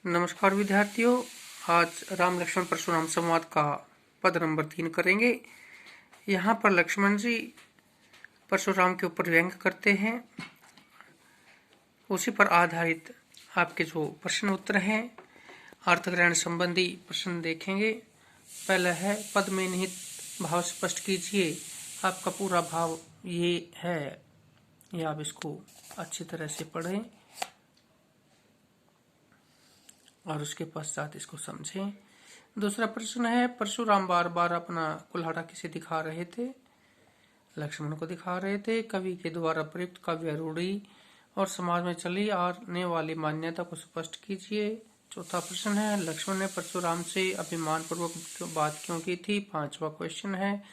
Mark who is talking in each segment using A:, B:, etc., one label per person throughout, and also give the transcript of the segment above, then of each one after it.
A: नमस्कार विद्यार्थियों, आज राम लक्ष्मण परशुराम संवाद का पद नंबर 3 करेंगे। यहाँ पर लक्ष्मण जी परशुराम के ऊपर व्यंग करते हैं। उसी पर आधारित आपके जो प्रश्न उत्तर हैं, अर्थग्रहण संबंधी प्रश्न देखेंगे। पहला है, पद में निहित भाव स्पष्ट कीजिए। आपका पूरा भाव ये है, ये आप इसको अच्छी तरह से पढ़ें और उसके पश्चात इसको समझें। दूसरा प्रश्न है, परशुराम बार बार अपना कुल्हाड़ा किसे दिखा रहे थे? लक्ष्मण को दिखा रहे थे। कवि के द्वारा प्रयुक्त काव्य रूढ़ी और समाज में चली आने वाली मान्यता को स्पष्ट कीजिए। चौथा प्रश्न है, लक्ष्मण ने परशुराम से अभिमान पूर्वक बात क्यों की थी? पांचवा क्वेश्चन है,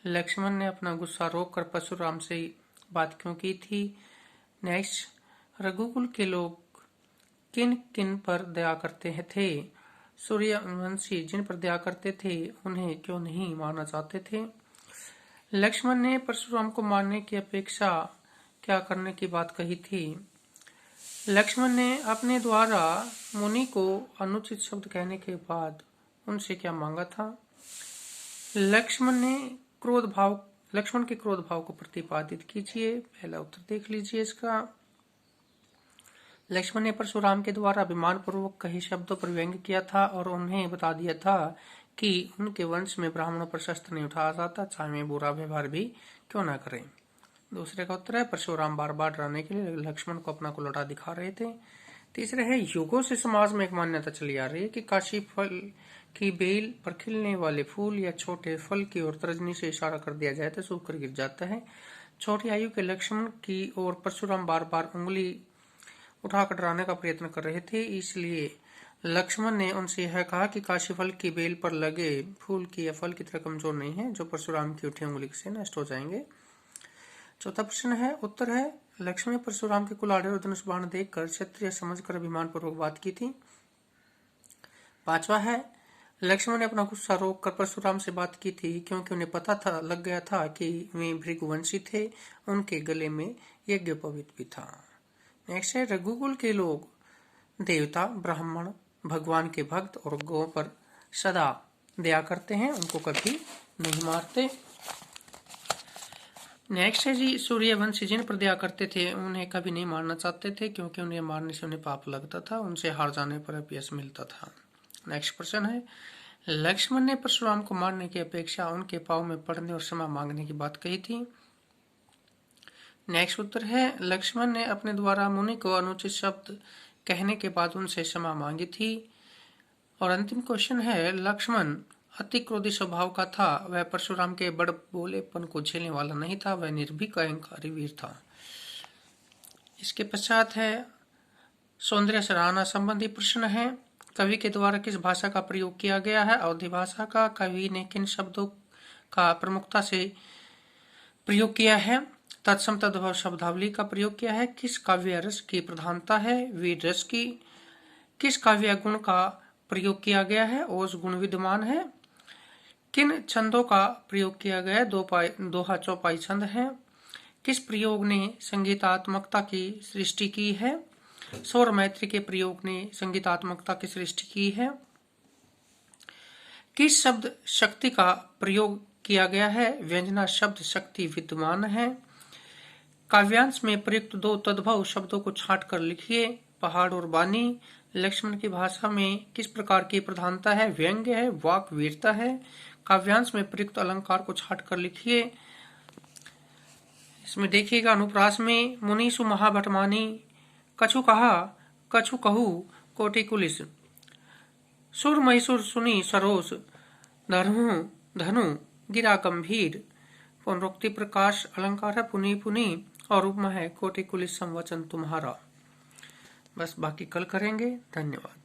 A: लक्ष्मण ने अपना गुस्सा रोककर परशुराम से बात क्यों की थी? नेक्स्ट, रघुकुल के लोग किन किन पर दया करते थे? सूर्यवंशी जिन पर दया करते थे उन्हें क्यों नहीं मारना चाहते थे? लक्ष्मण ने परशुराम को मारने की अपेक्षा क्या करने की बात कही थी? लक्ष्मण ने अपने द्वारा मुनि को अनुचित शब्द कहने के बाद उनसे क्या मांगा था? लक्ष्मण के क्रोध भाव को प्रतिपादित कीजिए। पहला उत्तर देख लीजिए इसका। लक्ष्मण ने परशुराम के द्वारा अभिमान पूर्वक कहे शब्दों पर व्यंग किया था और उन्हें बता दिया था कि उनके वंश में ब्राह्मणों पर शस्त्र नहीं उठाया जाता, चाहे वे बुरा व्यवहार भी क्यों न करें। दूसरे का उत्तर है, परशुराम बार बार डराने के लिए लक्ष्मण को अपना कुल्हाड़ा दिखा रहे थे। तीसरे है, युगों से समाज में एक मान्यता चली आ रही है कि काशी फल की बेल पर खिलने वाले फूल या छोटे फल की ओर तर्जनी से इशारा कर दिया जाए तो सूख कर गिर जाता है। छोटी आयु के लक्ष्मण की ओर परशुराम बार बार उंगली उठाकर डराने का प्रयत्न कर रहे थे, इसलिए लक्ष्मण ने उनसे यह कहा कि काशी फल की बेल पर लगे फूल की या फल की तरह कमजोर नहीं है, जो परशुराम की उठी उंगली से नष्ट हो जाएंगे। चौथा प्रश्न है, उत्तर है, लक्ष्मण ने परशुराम के कुल्हाड़े और धनुष बाण देखकर क्षत्रिय समझकर अभिमान पूर्वक बात की थी। पांचवा है, लक्ष्मण ने अपना गुस्सा रोककर परशुराम से बात की थी क्योंकि उन्हें पता लग गया था कि वे भृगुवंशी थे, उनके गले में यज्ञोपवीत भी था। नेक्स्ट है, रघुकुल के लोग देवता, ब्राह्मण, भगवान के भक्त और गौ पर सदा दया करते हैं, उनको कभी नहीं मारते। नेक्स्ट है जी, सूर्यवंशी जिन पर दया करते थे उन्हें कभी नहीं मारना चाहते थे क्योंकि उन्हें मारने से उन्हें पाप लगता था, उनसे हार जाने पर यश मिलता था। नेक्स्ट प्रश्न है, लक्ष्मण ने परशुराम को मारने की अपेक्षा उनके पांव में पड़ने और क्षमा मांगने की बात कही थी। नेक्स्ट उत्तर है, लक्ष्मण ने अपने द्वारा मुनि को अनुचित शब्द कहने के बाद उनसे क्षमा मांगी थी। और अंतिम क्वेश्चन है, लक्ष्मण अति क्रोधी स्वभाव का था, वह परशुराम के बड़ बोलेपन को झेलने वाला नहीं था, वह निर्भीक अहंकारी वीर था। इसके पश्चात है सौंदर्य सराहना संबंधी प्रश्न है, कवि के द्वारा किस भाषा का प्रयोग किया गया है? अवधी भाषा का। कवि ने किन शब्दों का प्रमुखता से प्रयोग किया है? तत्सम तद्भव शब्दावली का प्रयोग किया है। किस काव्य रस की प्रधानता है? वीर रस की। किस काव्य गुण का प्रयोग किया गया है? ओज गुण विद्यमान है। किन छंदों का प्रयोग किया गया है? दोहा चौपाई छंद है। किस प्रयोग ने संगीतात्मकता की सृष्टि की है? सौर मैत्री के प्रयोग ने संगीतात्मकता की सृष्टि की है। किस शब्द शक्ति का प्रयोग किया गया है? व्यंजना शब्द शक्ति विद्यमान है। काव्यांश में प्रयुक्त दो तद्भव शब्दों को छांट कर लिखिए। पहाड़ और बानी। लक्ष्मण की भाषा में किस प्रकार की प्रधानता है? व्यंग्य है, वाक वीरता है। काव्यांश में प्रयुक्त अलंकार को छांट कर लिखिए। इसमें देखिएगा, अनुप्रास में मुनीषु महाभटमानी, कछु कहा कछु कहू कोटि कुलिस, सुर महिसुर सुनी सरोस, धनु गिरा गंभीर। पुनरुक्ति प्रकाश अलंकार है, पुनी पुनी, और उपमा है कोटि कुलिस संवचन तुम्हारा। बस बाकी कल करेंगे। धन्यवाद।